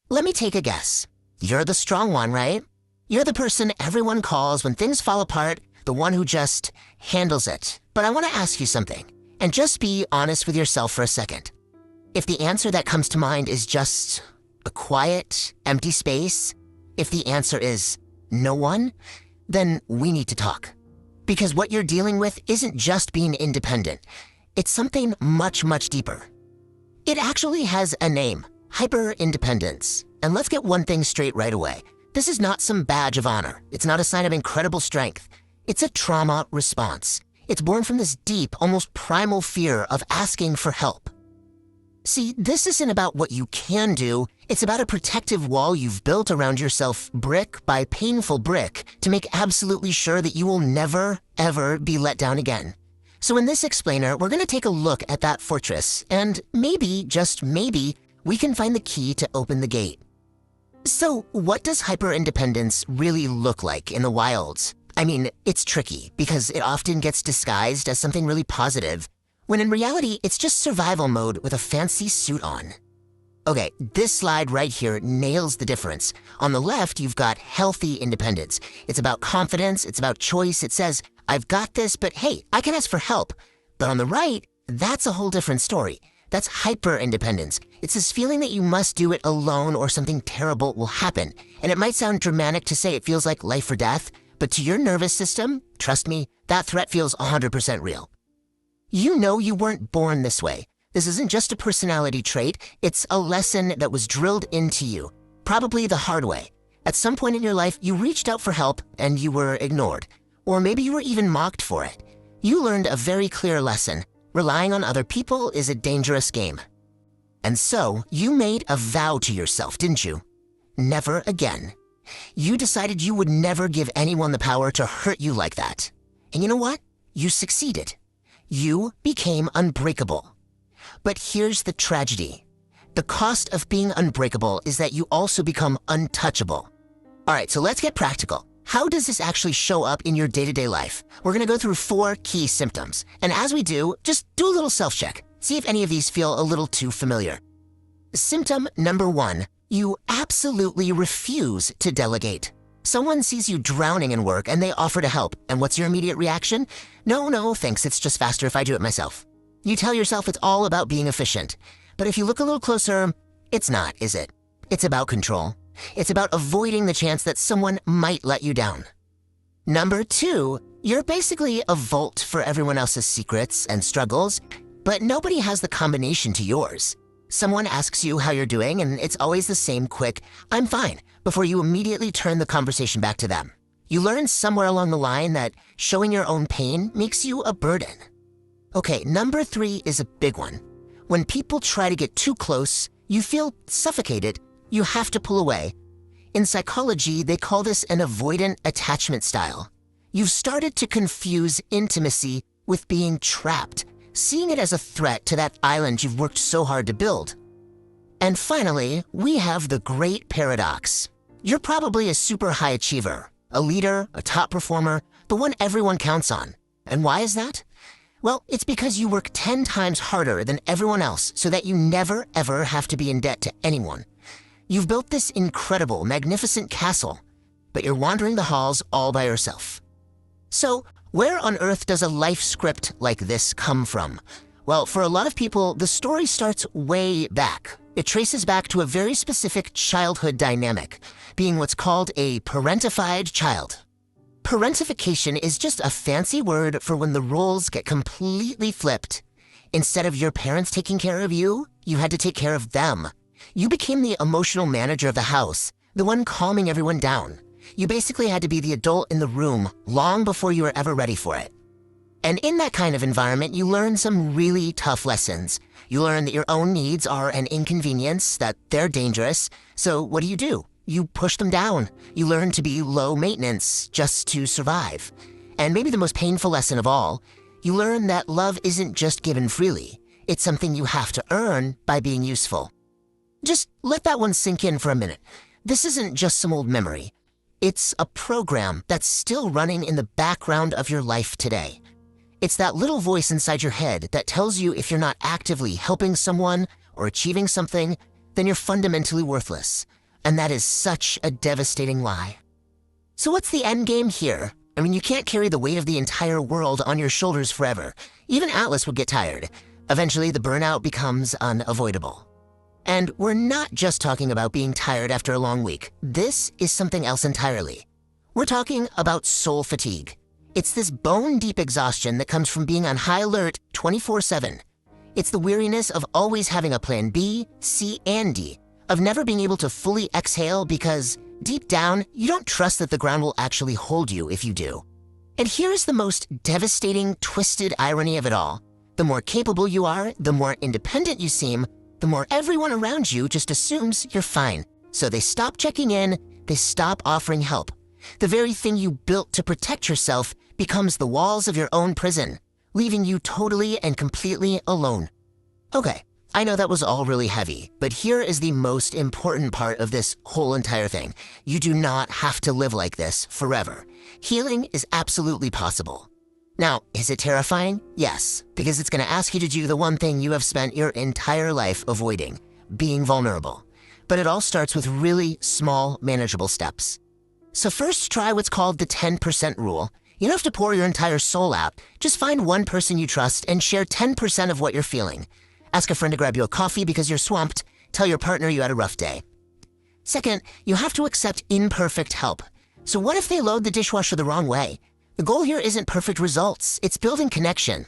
Let me take a guess. You're the strong one, right? You're the person everyone calls when things fall apart, the one who just handles it. But I want to ask you something, and just be honest with yourself for a second. If the answer that comes to mind is just a quiet, empty space, if the answer is no one, then we need to talk. Because what you're dealing with isn't just being independent. It's something much, much deeper. It actually has a name, hyper-independence. And let's get one thing straight right away. This is not some badge of honor. It's not a sign of incredible strength. It's a trauma response. It's born from this deep, almost primal fear of asking for help. See, this isn't about what you can do. It's about a protective wall you've built around yourself brick by painful brick to make absolutely sure that you will never, ever be let down again. So in this explainer, we're going to take a look at that fortress, and maybe, just maybe, we can find the key to open the gate. So what does hyper-independence really look like in the wilds? I mean, it's tricky because it often gets disguised as something really positive, when in reality, it's just survival mode with a fancy suit on. Okay, this slide right here nails the difference. On the left, you've got healthy independence. It's about confidence, it's about choice. It says, I've got this, but hey, I can ask for help. But on the right, that's a whole different story. That's hyper-independence. It's this feeling that you must do it alone or something terrible will happen. And it might sound dramatic to say it feels like life or death, but to your nervous system, trust me, that threat feels 100% real. You know you weren't born this way. This isn't just a personality trait, it's a lesson that was drilled into you, probably the hard way. At some point in your life, you reached out for help and you were ignored. Or maybe you were even mocked for it. You learned a very clear lesson. Relying on other people is a dangerous game. And so, you made a vow to yourself, didn't you? Never again. You decided you would never give anyone the power to hurt you like that. And you know what? You succeeded. You became unbreakable. But here's the tragedy. The cost of being unbreakable is that you also become untouchable. All right, so let's get practical. How does this actually show up in your day-to-day life? We're going to go through 4 key symptoms. And as we do, just do a little self-check. See if any of these feel a little too familiar. Symptom number 1, you absolutely refuse to delegate. Someone sees you drowning in work and they offer to help. And what's your immediate reaction? No, thanks, it's just faster if I do it myself. You tell yourself it's all about being efficient. But if you look a little closer, it's not, is it? It's about control. It's about avoiding the chance that someone might let you down. Number 2, you're basically a vault for everyone else's secrets and struggles, but nobody has the combination to yours. Someone asks you how you're doing, and it's always the same quick, I'm fine, before you immediately turn the conversation back to them. You learn somewhere along the line that showing your own pain makes you a burden. Okay, number 3 is a big one. When people try to get too close, you feel suffocated. You have to pull away. In psychology, they call this an avoidant attachment style. You've started to confuse intimacy with being trapped, seeing it as a threat to that island you've worked so hard to build. And finally, we have the great paradox. You're probably a super high achiever, a leader, a top performer, the one everyone counts on. And why is that? Well, it's because you work 10 times harder than everyone else so that you never, ever have to be in debt to anyone. You've built this incredible, magnificent castle, but you're wandering the halls all by yourself. So, where on earth does a life script like this come from? Well, for a lot of people, the story starts way back. It traces back to a very specific childhood dynamic, being what's called a parentified child. Parentification is just a fancy word for when the roles get completely flipped. Instead of your parents taking care of you, you had to take care of them. You became the emotional manager of the house, the one calming everyone down. You basically had to be the adult in the room long before you were ever ready for it. And in that kind of environment, you learn some really tough lessons. You learn that your own needs are an inconvenience, that they're dangerous. So what do? You push them down. You learn to be low maintenance just to survive. And maybe the most painful lesson of all, you learn that love isn't just given freely. It's something you have to earn by being useful. Just let that one sink in for a minute. This isn't just some old memory. It's a program that's still running in the background of your life today. It's that little voice inside your head that tells you if you're not actively helping someone or achieving something, then you're fundamentally worthless. And that is such a devastating lie. So what's the end game here? I mean, you can't carry the weight of the entire world on your shoulders forever. Even Atlas would get tired. Eventually, the burnout becomes unavoidable. And we're not just talking about being tired after a long week. This is something else entirely. We're talking about soul fatigue. It's this bone-deep exhaustion that comes from being on high alert 24/7. It's the weariness of always having a plan B, C, and D, of never being able to fully exhale because, deep down, you don't trust that the ground will actually hold you if you do. And here's the most devastating, twisted irony of it all. The more capable you are, the more independent you seem, the more everyone around you just assumes you're fine. So they stop checking in, they stop offering help. The very thing you built to protect yourself becomes the walls of your own prison, leaving you totally and completely alone. Okay, I know that was all really heavy, but here is the most important part of this whole entire thing. You do not have to live like this forever. Healing is absolutely possible. Now, is it terrifying? Yes, because it's going to ask you to do the one thing you have spent your entire life avoiding, being vulnerable. But it all starts with really small, manageable steps. So first, try what's called the 10% rule. You don't have to pour your entire soul out. Just find one person you trust and share 10% of what you're feeling. Ask a friend to grab you a coffee because you're swamped. Tell your partner you had a rough day. Second, you have to accept imperfect help. So what if they load the dishwasher the wrong way? The goal here isn't perfect results, it's building connection.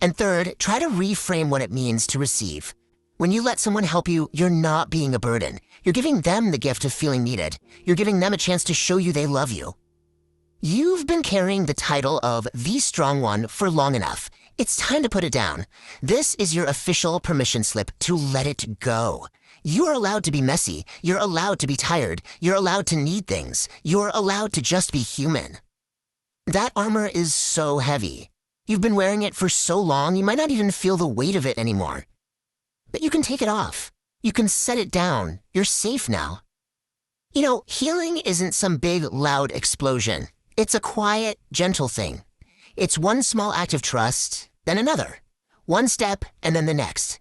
And third, try to reframe what it means to receive. When you let someone help you, you're not being a burden. You're giving them the gift of feeling needed. You're giving them a chance to show you they love you. You've been carrying the title of the strong one for long enough. It's time to put it down. This is your official permission slip to let it go. You're allowed to be messy. You're allowed to be tired. You're allowed to need things. You're allowed to just be human. That armor is so heavy. You've been wearing it for so long, you might not even feel the weight of it anymore. But you can take it off. You can set it down. You're safe now. You know, healing isn't some big, loud explosion. It's a quiet, gentle thing. It's one small act of trust, then another. One step, and then the next.